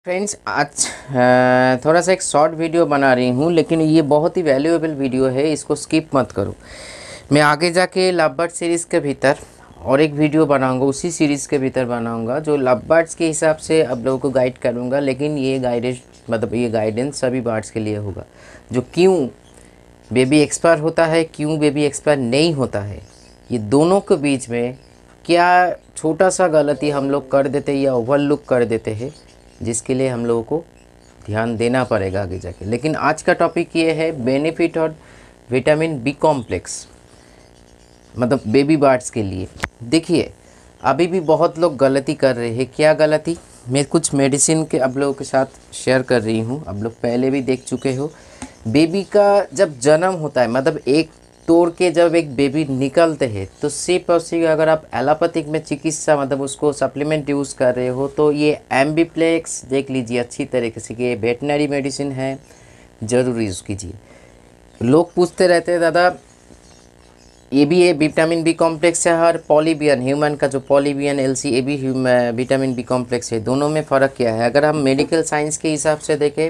Friends आज थोड़ा सा एक शॉर्ट वीडियो बना रही हूँ, लेकिन ये बहुत ही वैल्यूएबल वीडियो है, इसको स्किप मत करो। मैं आगे जाके लव बर्ड सीरीज़ के भीतर और एक वीडियो बनाऊंगा, उसी सीरीज़ के भीतर बनाऊंगा जो लव बर्ड्स के हिसाब से आप लोगों को गाइड करूंगा। लेकिन ये गाइडेंस सभी बर्ड्स के लिए होगा, जो क्यों बेबी एक्सपायर होता है, क्यों बेबी एक्सपायर नहीं होता है, ये दोनों के बीच में क्या छोटा सा गलती हम लोग कर देते हैं या ओवरलुक कर देते हैं, जिसके लिए हम लोगों को ध्यान देना पड़ेगा आगे जाके। लेकिन आज का टॉपिक ये है बेनिफिट और विटामिन बी कॉम्प्लेक्स, मतलब बेबी बर्ड्स के लिए। देखिए अभी भी बहुत लोग गलती कर रहे हैं। क्या गलती? मैं कुछ मेडिसिन के आप लोगों के साथ शेयर कर रही हूँ, आप लोग पहले भी देख चुके हो। बेबी का जब जन्म होता है, मतलब एक तोड़ के जब एक बेबी निकलते हैं, तो सिर्फ और सिर्फ अगर आप एलोपैथिक में चिकित्सा मतलब उसको सप्लीमेंट यूज़ कर रहे हो तो ये एम्बीप्लेक्स देख लीजिए अच्छी तरीके से कि ये वेटनरी मेडिसिन है, ज़रूर यूज़ कीजिए। लोग पूछते रहते हैं दादा ये भी है विटामिन बी कॉम्प्लेक्स है, और पॉलीबियन ह्यूमन का जो पॉलीबियन एलसी ये भी विटामिन बी कॉम्प्लेक्स है, दोनों में फ़र्क क्या है? अगर हम मेडिकल साइंस के हिसाब से देखें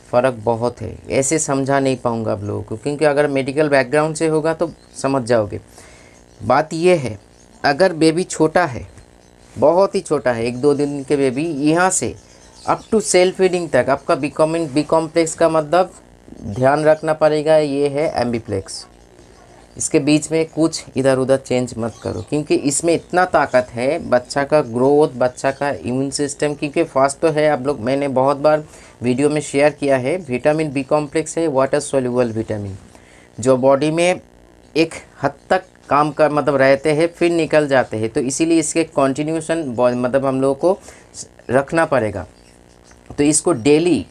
फ़र्क बहुत है। ऐसे समझा नहीं पाऊँगा आप लोगों को, क्योंकि अगर मेडिकल बैकग्राउंड से होगा तो समझ जाओगे। बात ये है, अगर बेबी छोटा है, बहुत ही छोटा है, 1-2 दिन के बेबी, यहाँ से अप टू सेल्फ फीडिंग तक आपका विटामिन बी कॉम्प्लेक्स का मतलब ध्यान रखना पड़ेगा, ये है एम्बीप्लेक्स। इसके बीच में कुछ इधर उधर चेंज मत करो, क्योंकि इसमें इतना ताकत है, बच्चा का ग्रोथ, बच्चा का इम्यून सिस्टम। क्योंकि फास्ट तो है, आप लोग मैंने बहुत बार वीडियो में शेयर किया है, विटामिन बी कॉम्प्लेक्स है वाटर सोल्यूबल विटामिन, जो बॉडी में एक हद तक काम कर मतलब रहते हैं फिर निकल जाते हैं। तो इसीलिए इसके कंटिन्यूशन मतलब हम लोगों को रखना पड़ेगा। तो इसको डेली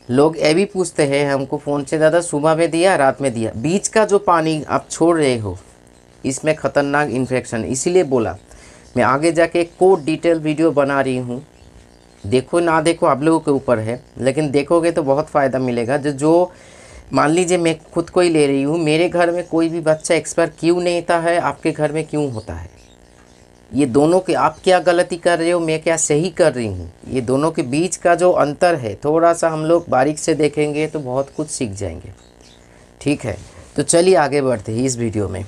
लोग ये भी पूछते हैं हमको फ़ोन से, दादा सुबह में दिया रात में दिया, बीच का जो पानी आप छोड़ रहे हो इसमें ख़तरनाक इन्फेक्शन। इसीलिए बोला मैं आगे जाके कोड डिटेल वीडियो बना रही हूँ। देखो ना देखो आप लोगों के ऊपर है, लेकिन देखोगे तो बहुत फ़ायदा मिलेगा। जो मान लीजिए मैं खुद को ही ले रही हूँ, मेरे घर में कोई भी बच्चा एक्सपायर क्यों नहीं होता है, आपके घर में क्यों होता है? ये दोनों के आप क्या गलती कर रहे हो, मैं क्या सही कर रही हूँ, ये दोनों के बीच का जो अंतर है थोड़ा सा हम लोग बारीक से देखेंगे तो बहुत कुछ सीख जाएंगे। ठीक है, तो चलिए आगे बढ़ते हैं इस वीडियो में।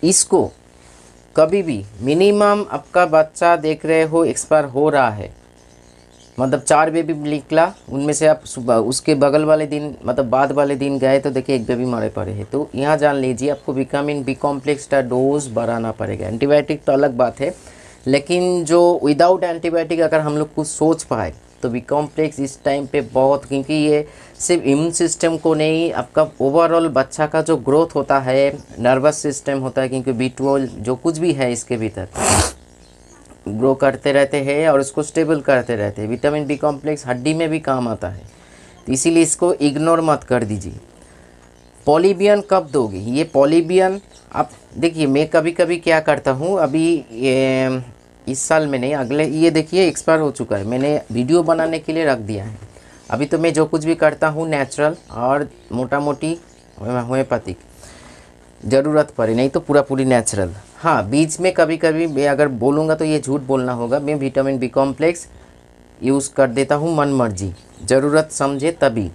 इसको कभी भी मिनिमम आपका बच्चा देख रहे हो एक्सपायर हो रहा है, मतलब 4 बेबी निकला, उनमें से आप सुबह उसके बगल वाले दिन मतलब बाद वाले दिन गए तो देखिए 1 बेबी मरे पड़े हैं। तो यहाँ जान लीजिए आपको विटामिन बी कॉम्प्लेक्स का डोज बढ़ाना पड़ेगा। एंटीबायोटिक तो अलग बात है, लेकिन जो विदाउट एंटीबायोटिक अगर हम लोग कुछ सोच पाए तो बी कॉम्प्लेक्स इस टाइम पे बहुत, क्योंकि ये सिर्फ इम्यून सिस्टम को नहीं, आपका ओवरऑल बच्चा का जो ग्रोथ होता है, नर्वस सिस्टम होता है, क्योंकि B12 जो कुछ भी है इसके भीतर ग्रो करते रहते हैं और उसको स्टेबल करते रहते हैं। विटामिन बी कॉम्प्लेक्स हड्डी में भी काम आता है, तो इसीलिए इसको इग्नोर मत कर दीजिए। पॉलीबियन कब दोगे? ये पॉलीबियन आप देखिए, मैं कभी कभी क्या करता हूँ, अभी ये इस साल में नहीं, अगले ये देखिए एक्सपायर हो चुका है, मैंने वीडियो बनाने के लिए रख दिया है। अभी तो मैं जो कुछ भी करता हूँ नेचुरल और मोटा मोटी होम्योपैथिक, ज़रूरत पड़े नहीं तो पूरा पूरी नेचुरल। हाँ, बीच में कभी कभी मैं अगर बोलूँगा तो ये झूठ बोलना होगा, मैं विटामिन बी कॉम्प्लेक्स यूज़ कर देता हूँ मन मर्जी, ज़रूरत समझे तभी।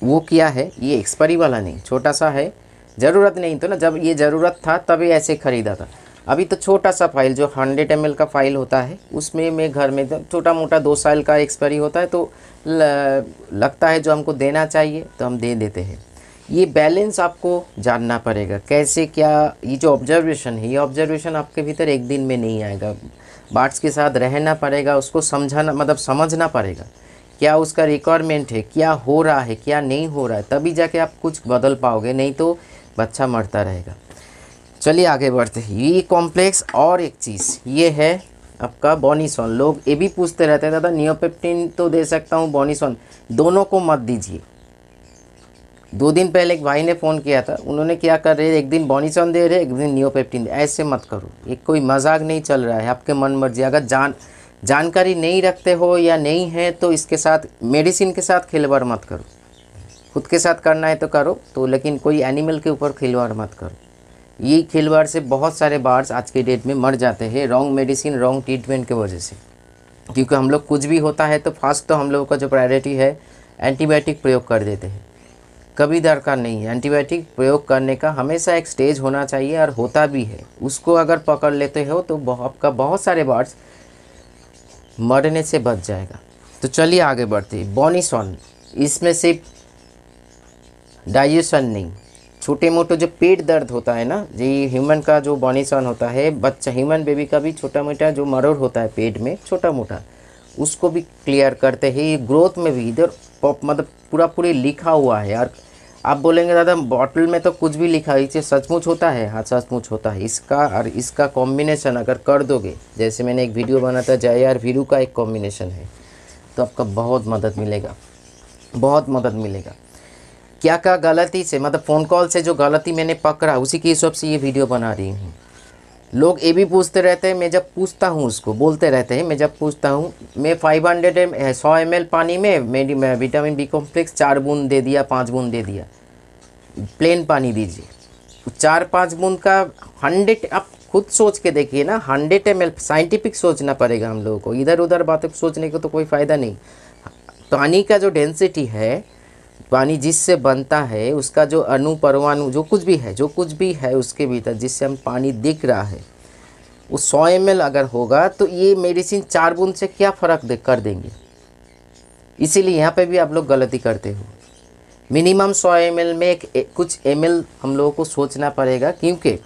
वो क्या है, ये एक्सपायरी वाला नहीं, छोटा सा है, ज़रूरत नहीं तो ना, जब ये ज़रूरत था तभी ऐसे ख़रीदा था। अभी तो छोटा सा फाइल जो 100 ml का फाइल होता है, उसमें मैं घर में छोटा मोटा 2 साल का एक्सपायरी होता है, तो लगता है जो हमको देना चाहिए तो हम दे देते हैं। ये बैलेंस आपको जानना पड़ेगा कैसे क्या। ये जो ऑब्जर्वेशन है, ये ऑब्जर्वेशन आपके भीतर एक दिन में नहीं आएगा, बर्ड्स के साथ रहना पड़ेगा, उसको समझाना मतलब समझना पड़ेगा क्या उसका रिक्वायरमेंट है, क्या हो रहा है क्या नहीं हो रहा है, तभी जाके आप कुछ बदल पाओगे, नहीं तो बच्चा मरता रहेगा। चलिए आगे बढ़ते हैं। ये कॉम्प्लेक्स और एक चीज़ ये है आपका बोनिसॉन। लोग ये भी पूछते रहते हैं, दादा नियोपेप्टिन तो दे सकता हूँ, बोनिसॉन, दोनों को मत दीजिए। 2 दिन पहले एक भाई ने फ़ोन किया था, उन्होंने क्या कर रहे हैं, एक दिन बोनिसॉन दे रहे, एक दिन नियोपेप्टिन दे, ऐसे मत करो, ये कोई मजाक नहीं चल रहा है, आपके मन मर्जी। अगर जानकारी नहीं रखते हो या नहीं है तो इसके साथ मेडिसिन के साथ खिलवाड़ मत करो। खुद के साथ करना है तो करो, तो लेकिन कोई एनिमल के ऊपर खिलवाड़ मत करो। ये खिलवाड़ से बहुत सारे बर्ड्स आज के डेट में मर जाते हैं, रॉन्ग मेडिसिन रॉन्ग ट्रीटमेंट की वजह से। क्योंकि हम लोग कुछ भी होता है तो फास्ट तो हम लोगों का जो प्रायोरिटी है एंटीबायोटिक प्रयोग कर देते हैं। कभी दरकार नहीं है, एंटीबायोटिक प्रयोग करने का हमेशा एक स्टेज होना चाहिए और होता भी है। उसको अगर पकड़ लेते हो तो आपका बहुत सारे बर्ड्स मरने से बच जाएगा। तो चलिए आगे बढ़ते हैं। बोनिसॉन, इसमें सिर्फ डाइजेशन नहीं, छोटे मोटे जो पेट दर्द होता है ना, ये ह्यूमन का जो बोनिसॉन होता है, बच्चा ह्यूमन बेबी का भी छोटा मोटा जो मरोड़ होता है पेट में छोटा मोटा, उसको भी क्लियर करते हैं। ये ग्रोथ में भी इधर मतलब पूरी लिखा हुआ है यार। आप बोलेंगे दादा बॉटल में तो कुछ भी लिखा है, इसे सचमुच होता है? हाँ सचमुच होता है। इसका और इसका कॉम्बिनेशन अगर कर दोगे, जैसे मैंने एक वीडियो बना था जय यार वीरू का एक कॉम्बिनेशन है, तो आपका बहुत मदद मिलेगा, बहुत मदद मिलेगा। क्या क्या गलती से, मतलब फ़ोन कॉल से जो गलती मैंने पकड़ा उसी के हिसाब से ये वीडियो बना रही हूँ। लोग ये भी पूछते रहते हैं, मैं जब पूछता हूँ उसको बोलते रहते हैं, मैं जब पूछता हूँ मैं 100 ml पानी में मेरी विटामिन बी कॉम्प्लेक्स 4 बूंद दे दिया, 5 बूंद दे दिया, प्लेन पानी दीजिए। 4-5 बूंद का 100, आप खुद सोच के देखिए ना, 100 ml साइंटिफिक सोचना पड़ेगा हम लोगों को, इधर उधर बातें सोचने को तो कोई फ़ायदा नहीं। पानी का जो डेंसिटी है, पानी जिससे बनता है, उसका जो अणु परमाणु जो कुछ भी है उसके भीतर जिससे हम पानी दिख रहा है, वो 100 ml अगर होगा तो ये मेडिसिन 4 बूंद से क्या फ़र्क कर देंगे। इसीलिए यहाँ पे भी आप लोग गलती करते हो। मिनिमम 100 ml में कुछ ml हम लोगों को सोचना पड़ेगा, क्योंकि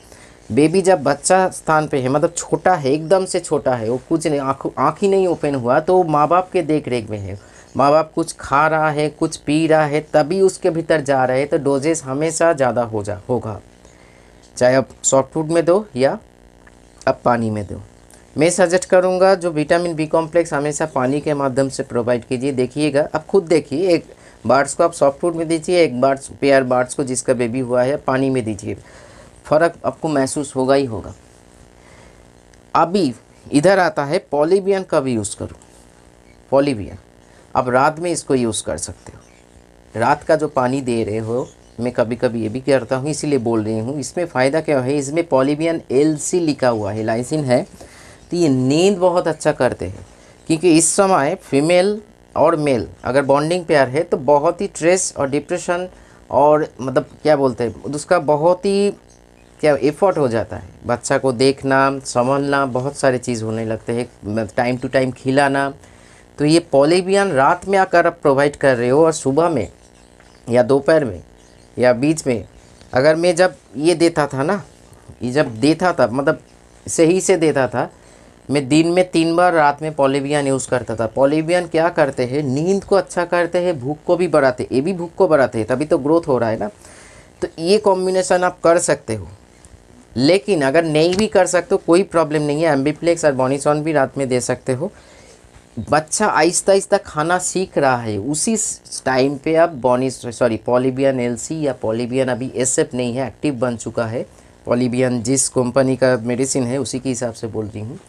बेबी जब बच्चा स्थान पे है, मतलब छोटा है, एकदम से छोटा है, वो कुछ नहीं, आँख ही नहीं ओपन हुआ, तो माँ बाप के देख रेख में है। माँ बाप कुछ खा रहा है, कुछ पी रहा है, तभी उसके भीतर जा रहे हैं, तो डोजेस हमेशा ज़्यादा होगा, चाहे आप सॉफ्ट फूड में दो या आप पानी में दो। मैं सजेस्ट करूँगा जो विटामिन बी कॉम्प्लेक्स हमेशा पानी के माध्यम से प्रोवाइड कीजिए। देखिएगा, आप खुद देखिए, एक बर्ड्स को आप सॉफ्ट फूड में दीजिए, एक पेयर बर्ड्स को जिसका बेबी हुआ है पानी में दीजिए, फ़र्क आपको महसूस होगा ही होगा। अभी इधर आता है पॉलीबियन का भी यूज़ करो। पॉलीबियन अब रात में इसको यूज़ कर सकते हो। रात का जो पानी दे रहे हो, मैं कभी कभी ये भी करता हूँ, इसीलिए बोल रही हूँ। इसमें फ़ायदा क्या है, इसमें पॉलीबियन LC लिखा हुआ है, लाइसिन है, तो ये नींद बहुत अच्छा करते हैं। क्योंकि इस समय फीमेल और मेल अगर बॉन्डिंग पेयर है तो बहुत ही स्ट्रेस और डिप्रेशन और मतलब क्या बोलते हैं उसका बहुत ही क्या एफर्ट हो जाता है। बच्चा को देखना, संभालना, बहुत सारे चीज़ होने लगते हैं, टाइम टू टाइम खिलाना। तो ये पॉलीबियन रात में आकर आप प्रोवाइड कर रहे हो, और सुबह में या दोपहर में या बीच में, अगर मैं जब ये देता था ना, ये जब देता था मतलब सही से देता था, मैं दिन में 3 बार रात में पॉलीबियन यूज़ करता था। पॉलीबियन क्या करते हैं, नींद को अच्छा करते हैं, भूख को भी बढ़ाते, ये भी भूख को बढ़ाते हैं, तभी तो ग्रोथ हो रहा है ना। तो ये कॉम्बिनेशन आप कर सकते हो, लेकिन अगर नहीं भी कर सकते हो कोई प्रॉब्लम नहीं है, एम्बिप्लेक्स और बोनिसॉन भी रात में दे सकते हो। बच्चा आहिस्ता आहिस्ता खाना सीख रहा है, उसी टाइम पे आप पॉलीबियन LC या पॉलीबियन अभी SF नहीं है, एक्टिव बन चुका है। पॉलीबियन जिस कंपनी का मेडिसिन है उसी के हिसाब से बोल रही हूँ,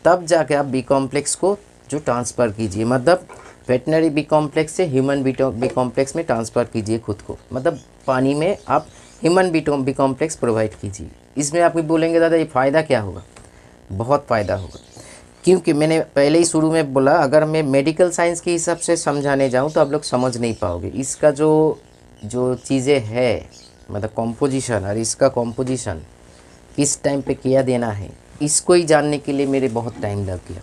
तब जाके आप बी कॉम्प्लेक्स को जो ट्रांसफ़र कीजिए, मतलब वेटनरी बी कॉम्प्लेक्स से ह्यूमन बी कॉम्प्लेक्स में ट्रांसफ़र कीजिए खुद को, मतलब पानी में आप ह्यूमन बी कॉम्प्लेक्स प्रोवाइड कीजिए। इसमें आप बोलेंगे दादा ये फ़ायदा क्या होगा, बहुत फ़ायदा होगा। क्योंकि मैंने पहले ही शुरू में बोला, अगर मैं मेडिकल साइंस के हिसाब से समझाने जाऊं तो आप लोग समझ नहीं पाओगे। इसका जो चीज़ें है, मतलब कॉम्पोजिशन, और इसका कॉम्पोजिशन किस टाइम पे किया देना है, इसको ही जानने के लिए मेरे बहुत टाइम लग गया।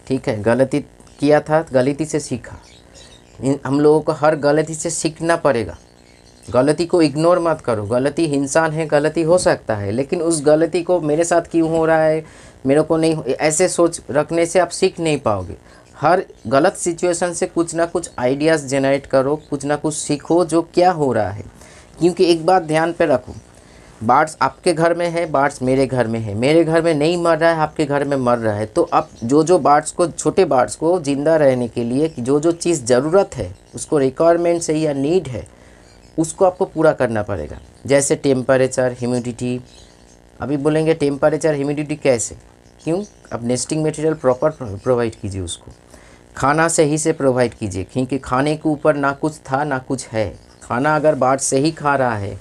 ठीक है, गलती किया था, गलती से सीखा। हम लोगों को हर गलती से सीखना पड़ेगा, गलती को इग्नोर मत करो। गलती इंसान है, गलती हो सकता है, लेकिन उस गलती को मेरे साथ क्यों हो रहा है, मेरे को नहीं, ऐसे सोच रखने से आप सीख नहीं पाओगे। हर गलत सिचुएशन से कुछ ना कुछ आइडियाज़ जनरेट करो, कुछ ना कुछ सीखो जो क्या हो रहा है। क्योंकि एक बात ध्यान पे रखो, बर्ड्स आपके घर में है, बर्ड्स मेरे घर में है, मेरे घर में नहीं मर रहा है, आपके घर में मर रहा है। तो अब जो बर्ड्स को, छोटे बर्ड्स को ज़िंदा रहने के लिए जो चीज़ ज़रूरत है, उसको रिक्वायरमेंट है या नीड है, उसको आपको पूरा करना पड़ेगा। जैसे टेम्परेचर, ह्यूमिडिटी। अभी बोलेंगे टेम्परेचर ह्यूमिडिटी कैसे, क्यों? अब नेस्टिंग मटेरियल प्रॉपर प्रोवाइड कीजिए, उसको खाना सही से प्रोवाइड कीजिए, क्योंकि खाने के ऊपर ना कुछ था ना कुछ है। खाना अगर बर्ड सही खा रहा है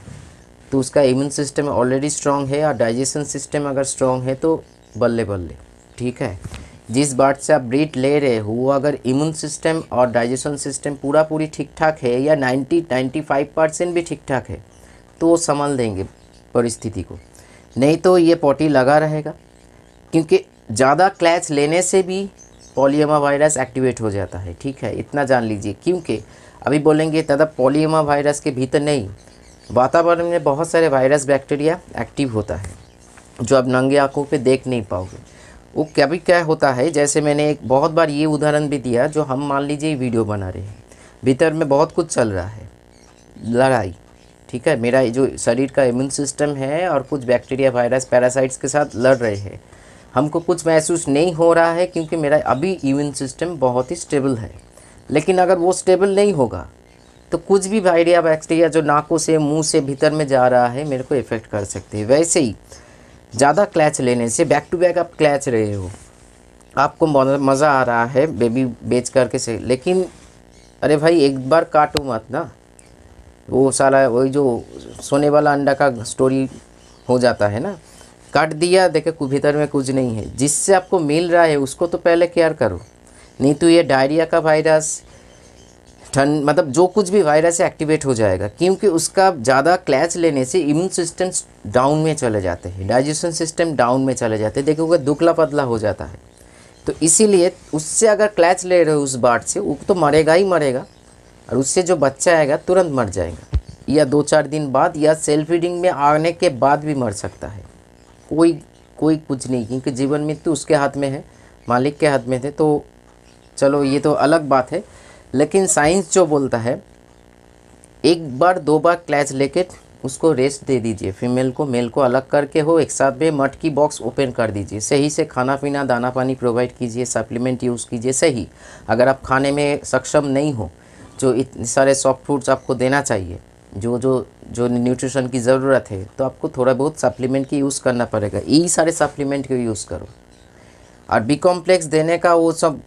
तो उसका इम्यून सिस्टम ऑलरेडी स्ट्रॉन्ग है, और डाइजेशन सिस्टम अगर स्ट्रॉन्ग है तो बल्ले बल्ले। ठीक है, जिस बर्ड से आप ब्रीड ले रहे हो वो अगर इम्यून सिस्टम और डाइजेशन सिस्टम पूरी ठीक ठाक है या 90-95% भी ठीक ठाक है तो वो संभाल देंगे परिस्थिति को, नहीं तो ये पॉटी लगा रहेगा। क्योंकि ज़्यादा क्लैच लेने से भी पॉलीएमा वायरस एक्टिवेट हो जाता है, ठीक है, इतना जान लीजिए। क्योंकि अभी बोलेंगे दादा पॉलीएमा वायरस के भीतर नहीं, वातावरण में बहुत सारे वायरस बैक्टीरिया एक्टिव होता है जो आप नंगे आँखों पे देख नहीं पाओगे। वो कभी क्या होता है, जैसे मैंने एक बहुत बार ये उदाहरण भी दिया, जो हम मान लीजिए वीडियो बना रहे हैं, भीतर में बहुत कुछ चल रहा है, लड़ाई, ठीक है, मेरा जो शरीर का इम्यून सिस्टम है और कुछ बैक्टीरिया वायरस पैरासाइट्स के साथ लड़ रहे हैं, हमको कुछ महसूस नहीं हो रहा है क्योंकि मेरा अभी इम्यून सिस्टम बहुत ही स्टेबल है। लेकिन अगर वो स्टेबल नहीं होगा तो कुछ भी वायरिया बैक्टीरिया जो नाकों से मुंह से भीतर में जा रहा है मेरे को इफ़ेक्ट कर सकते हैं। वैसे ही ज़्यादा क्लैच लेने से, बैक टू बैक आप क्लैच रहे हो, आपको मज़ा आ रहा है बेबी बेच करके से, लेकिन अरे भाई एक बार काटो मत ना, वो साला वही जो सोने वाला अंडा का स्टोरी हो जाता है ना, काट दिया देखे भीतर में कुछ नहीं है, जिससे आपको मिल रहा है उसको तो पहले केयर करो, नहीं तो ये डायरिया का वायरस, ठंड, मतलब जो कुछ भी वायरस है एक्टिवेट हो जाएगा। क्योंकि उसका ज़्यादा क्लैच लेने से इम्यून सिस्टम डाउन में चले जाते हैं, डाइजेशन सिस्टम डाउन में चले जाते हैं, देखोगे दुबला पतला हो जाता है। तो इसीलिए उससे अगर क्लैच ले रहे हो उस बाढ़ से, वो तो मरेगा ही मरेगा, और उससे जो बच्चा आएगा तुरंत मर जाएगा, या 2-4 दिन बाद, या सेल्फ फीडिंग में आने के बाद भी मर सकता है। कोई कुछ नहीं, क्योंकि जीवन मृत्यु उसके हाथ में है, मालिक के हाथ में थे। तो चलो ये तो अलग बात है, लेकिन साइंस जो बोलता है 1 बार 2 बार क्लैच लेके उसको रेस्ट दे दीजिए, फीमेल को मेल को अलग करके हो, एक साथ में मटकी बॉक्स ओपन कर दीजिए, सही से खाना पीना दाना पानी प्रोवाइड कीजिए, सप्लीमेंट यूज़ कीजिए सही। अगर आप खाने में सक्षम नहीं हो, जो इतने सारे सॉफ्ट फूड्स आपको देना चाहिए, जो न्यूट्रिशन की ज़रूरत है, तो आपको थोड़ा बहुत सप्लीमेंट की यूज़ करना पड़ेगा। यही सारे सप्लीमेंट को यूज़ करो, और बी कॉम्प्लेक्स देने का वो सब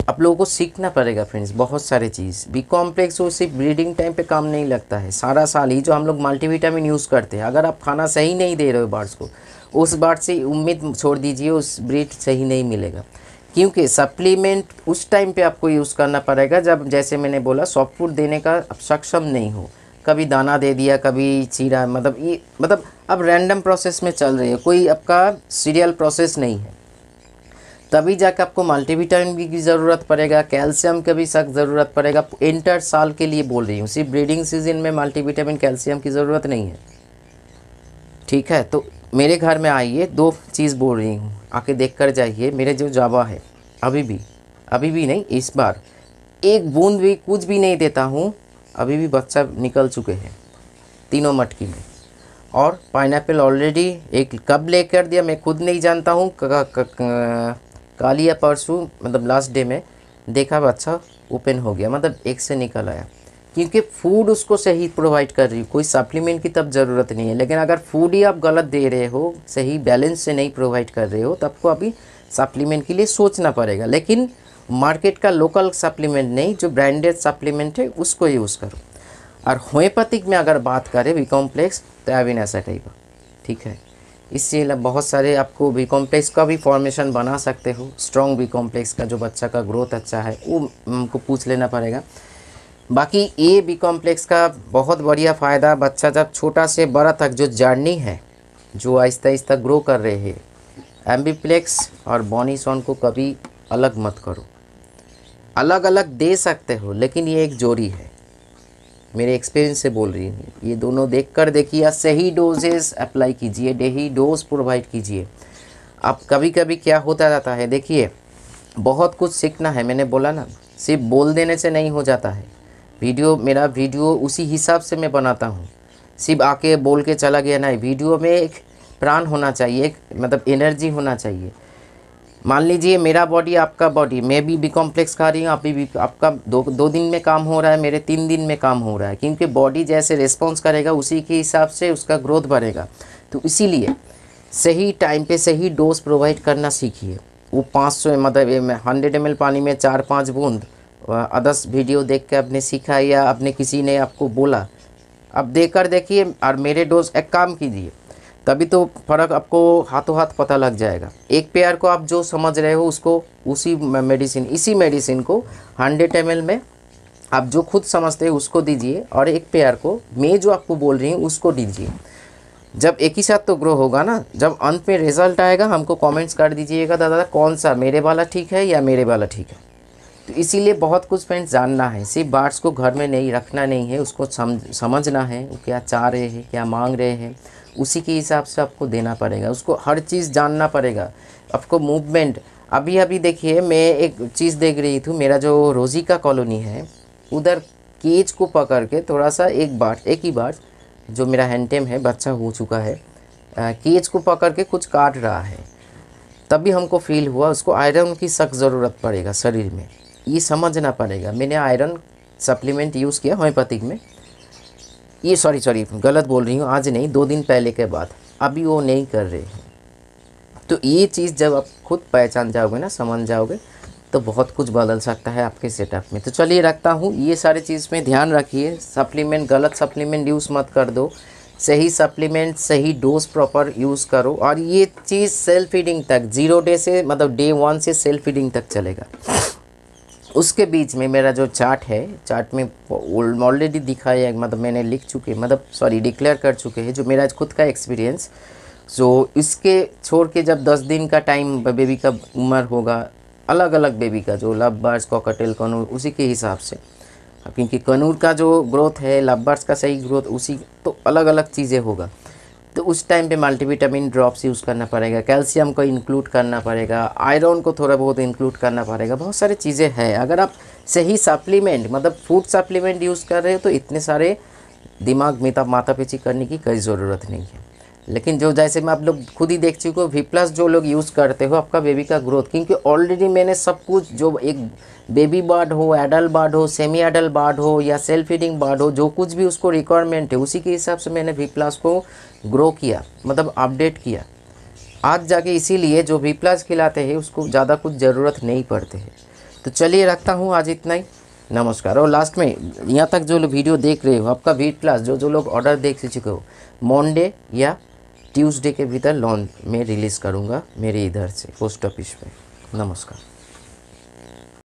आप लोगों को सीखना पड़ेगा फ्रेंड्स, बहुत सारे चीज़। बी कॉम्प्लेक्स वो सिर्फ ब्रीडिंग टाइम पे काम नहीं लगता है, सारा साल ही जो हम लोग मल्टीविटामिन यूज़ करते हैं, अगर आप खाना सही नहीं दे रहे हो बर्ड्स को, उस बर्ड से उम्मीद छोड़ दीजिए, उस ब्रीड सही नहीं मिलेगा। क्योंकि सप्लीमेंट उस टाइम पे आपको यूज़ करना पड़ेगा जब, जैसे मैंने बोला, सॉफ्ट फूड देने का आप सक्षम नहीं हो, कभी दाना दे दिया, कभी चीरा, मतलब अब रैंडम प्रोसेस में चल रही है, कोई आपका सीरियल प्रोसेस नहीं है, तभी जाकर आपको मल्टीविटामिन की ज़रूरत पड़ेगा, कैल्शियम का भी सख्त ज़रूरत पड़ेगा। इंटर साल के लिए बोल रही हूँ, सिर्फ ब्रीडिंग सीजन में मल्टीविटामिन कैल्शियम की ज़रूरत नहीं है, ठीक है। तो मेरे घर में आइए, 2 चीज़ बोल रही हूँ, आके देख कर जाइए। मेरे जो जावा है अभी भी नहीं, इस बार 1 बूंद भी कुछ भी नहीं देता हूँ, अभी भी बच्चा निकल चुके हैं तीनों मटकी में। और पाइनएप्पल ऑलरेडी एक कब लेकर दिया मैं खुद नहीं जानता हूँ, कल या परसों, मतलब लास्ट डे में देखा बच्चा ओपन हो गया, मतलब एक से निकल आया। क्योंकि फूड उसको सही प्रोवाइड कर रही, कोई सप्लीमेंट की तब ज़रूरत नहीं है। लेकिन अगर फूड ही आप गलत दे रहे हो, सही बैलेंस से नहीं प्रोवाइड कर रहे हो, तब को अभी सप्लीमेंट के लिए सोचना पड़ेगा। लेकिन मार्केट का लोकल सप्लीमेंट नहीं, जो ब्रांडेड सप्लीमेंट है उसको यूज़ करो। और होम्योपैथिक में अगर बात करें बी कॉम्प्लेक्स, तो एविनासा टाइप, ठीक है। इससे बहुत सारे आपको बी कॉम्प्लेक्स का भी फॉर्मेशन बना सकते हो, स्ट्रॉन्ग बी कॉम्प्लेक्स का, जो बच्चा का ग्रोथ अच्छा है वो हमको पूछ लेना पड़ेगा। बाकी ये बी कॉम्प्लेक्स का बहुत बढ़िया फ़ायदा, बच्चा जब छोटा से बड़ा तक जो जर्नी है, जो आहिस्ता आहिस्ता ग्रो कर रहे हैं, एम्बीप्लेक्स और बॉनीसॉन को कभी अलग मत करो। अलग अलग दे सकते हो, लेकिन ये एक जोड़ी है, मेरे एक्सपीरियंस से बोल रही हूँ। ये दोनों देखकर देखिए, सही डोजेस अप्लाई कीजिए, सही डोज प्रोवाइड कीजिए। अब कभी कभी क्या होता जाता है, देखिए बहुत कुछ सीखना है, मैंने बोला ना, सिर्फ बोल देने से नहीं हो जाता है। मेरा वीडियो उसी हिसाब से मैं बनाता हूँ, सिर्फ आके बोल के चला गया नहीं। वीडियो में एक प्राण होना चाहिए, एक मतलब एनर्जी होना चाहिए। मान लीजिए मेरा बॉडी आपका बॉडी, मैं भी बी कॉम्प्लेक्स खा रही हूँ, आप भी आपका 2 दिन में काम हो रहा है, मेरे 3 दिन में काम हो रहा है। क्योंकि बॉडी जैसे रिस्पॉन्स करेगा उसी के हिसाब से उसका ग्रोथ बढ़ेगा। तो इसीलिए सही टाइम पे सही डोज प्रोवाइड करना सीखिए। वो 500 मतलब 100 ml पानी में 4-5 बूंद, अदर्स वीडियो देख के आपने सीखा या अपने किसी ने आपको बोला, अब देकर देखिए। और मेरे डोज, एक काम कीजिए, तभी तो फ़र्क आपको हाथों हाथ पता लग जाएगा। एक पेयर को आप जो समझ रहे हो उसको इसी मेडिसिन को 100 ml में आप जो खुद समझते हैं उसको दीजिए, और एक पेयर को मैं जो आपको बोल रही हूँ उसको दीजिए। जब एक ही साथ तो ग्रो होगा ना, जब अंत में रिज़ल्ट आएगा हमको कमेंट्स कर दीजिएगा दादा कौन सा मेरे वाला ठीक है या मेरे वाला ठीक है। तो इसीलिए बहुत कुछ फ्रेंड्स जानना है, सिर्फ बर्ड्स को घर में नहीं रखना नहीं है, उसको समझना है वो क्या चाह रहे हैं, क्या मांग रहे हैं, उसी के हिसाब से आपको देना पड़ेगा। उसको हर चीज़ जानना पड़ेगा, आपको मूवमेंट। अभी देखिए मैं एक चीज़ देख रही थी, मेरा जो रोज़ी का कॉलोनी है उधर केज को पकड़ के थोड़ा सा एक ही बार जो मेरा हैंडटेम है बच्चा हो चुका है, केज को पकड़ के कुछ काट रहा है, तभी हमको फील हुआ उसको आयरन की सख्त ज़रूरत पड़ेगा शरीर में, ये समझना पड़ेगा। मैंने आयरन सप्लीमेंट यूज़ किया होम्योपैथिक में, ये सॉरी गलत बोल रही हूँ, आज नहीं 2 दिन पहले के बाद, अभी वो नहीं कर रहे हैं। तो ये चीज़ जब आप खुद पहचान जाओगे ना, समझ जाओगे, तो बहुत कुछ बदल सकता है आपके सेटअप में। तो चलिए रखता हूँ, ये सारी चीज़ में ध्यान रखिए। सप्लीमेंट गलत सप्लीमेंट यूज़ मत कर दो, सही सप्लीमेंट सही डोज प्रॉपर यूज़ करो। और ये चीज़ सेल्फ फीडिंग तक 0 डे से मतलब डे 1 से सेल्फ फीडिंग तक चलेगा। उसके बीच में मेरा जो चार्ट है, चार्ट में ऑलरेडी दिखाया, मतलब मैंने डिक्लेयर कर चुके हैं जो मेरा खुद का एक्सपीरियंस। सो इसके छोड़ के जब 10 दिन का टाइम बेबी का उम्र होगा, अलग अलग बेबी का जो लव बर्ड्स कॉकटेल कनूर उसी के हिसाब से, क्योंकि कनूर का जो ग्रोथ है लव बर्ड्स का सही ग्रोथ उसी, तो अलग अलग चीज़ें होगा। तो उस टाइम पे मल्टीविटामिन ड्रॉप्स यूज़ करना पड़ेगा, कैल्शियम को इंक्लूड करना पड़ेगा, आयरन को थोड़ा बहुत इंक्लूड करना पड़ेगा, बहुत सारी चीज़ें हैं। अगर आप सही सप्लीमेंट मतलब फूड सप्लीमेंट यूज़ कर रहे हो तो इतने सारे दिमाग में माथापैची करने की कोई ज़रूरत नहीं है। लेकिन जो जैसे मैं आप लोग खुद ही देख चुके हो, V+ जो लोग यूज़ करते हो आपका बेबी का ग्रोथ, क्योंकि ऑलरेडी मैंने सब कुछ, जो एक बेबी बर्ड हो, एडल्ट बर्ड हो, सेमी एडल्ट बर्ड हो या सेल्फ फीडिंग बर्ड हो, जो कुछ भी उसको रिक्वायरमेंट है उसी के हिसाब से मैंने V+ को ग्रो किया, मतलब अपडेट किया आज जाके। इसीलिए जो V+ खिलाते हैं उसको ज़्यादा कुछ ज़रूरत नहीं पड़ते है। तो चलिए रखता हूँ आज इतना ही, नमस्कार। और लास्ट में यहाँ तक जो वीडियो देख रहे हो, आपका V+ जो लोग ऑर्डर देख चुके हो, मंडे या ट्यूसडे के भीतर लॉन्च में रिलीज़ करूँगा मेरे इधर से पोस्ट ऑफिस पे। नमस्कार।